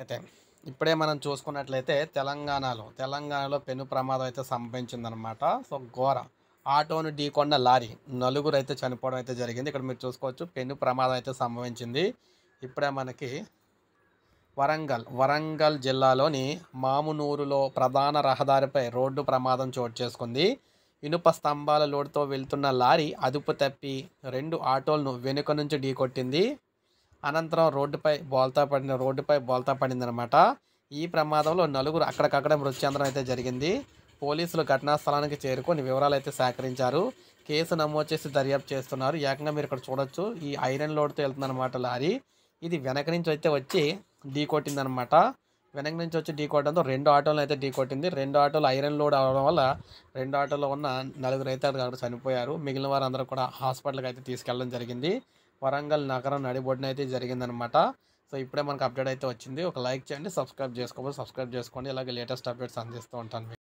అయితే ఇప్పుడే మనం చూసుకున్నట్లయితే తెలంగాణలో పెను ప్రమాదం అయితే సంభవించిందనమాట. సో, ఘోర ఆటోను ఢీకొన్న లారీ నలుగురు అయితే చనిపోవడం అయితే జరిగింది. ఇక్కడ మీరు చూసుకోవచ్చు పెను ప్రమాదం అయితే సంభవించింది. ఇప్పుడే మనకి వరంగల్ జిల్లాలోని మామునూరులో ప్రధాన రహదారిపై రోడ్డు ప్రమాదం చోటు చేసుకుంది. ఇనుప స్తంభాల లోడుతో వెళ్తున్న లారీ అదుపు తప్పి 2 ఆటోలను వెనుక నుంచి ఢీకొట్టింది. అనంతరం రోడ్డుపై బోల్తా పడిందనమాట. ఈ ప్రమాదంలో నలుగురు అక్కడికక్కడే మృతి చెందడం అయితే జరిగింది. పోలీసులు ఘటనా స్థలానికి చేరుకొని వివరాలు అయితే సేకరించారు. కేసు నమోదు చేసి దర్యాప్తు చేస్తున్నారు. ఏకంగా మీరు ఇక్కడ చూడొచ్చు, ఈ ఐరన్ లోడ్తో వెళ్తుందన్నమాట లారీ. ఇది వెనక నుంచి అయితే వచ్చి ఢీకొట్టిందనమాట. వెనక నుంచి వచ్చి ఢీకొట్టడంతో 2 ఆటోలను అయితే ఢీకొట్టింది. 2 ఆటోలు ఐరన్ లోడ్ అవడం వల్ల 2 ఆటోలో ఉన్న నలుగురు అయితే అక్కడ చనిపోయారు. మిగిలిన వారందరూ కూడా హాస్పిటల్కి అయితే తీసుకెళ్ళడం జరిగింది. వరంగల్ నగరం నడిబొడ్డున అయితే జరిగిందనమాట. సో, ఇప్పుడే మనకు అప్డేట్ అయితే వచ్చింది. ఒక లైక్ చేయండి, సబ్స్క్రైబ్ చేసుకోండి. ఇలాగే లేటెస్ట్ అప్డేట్స్ అందిస్తూ ఉంటాను.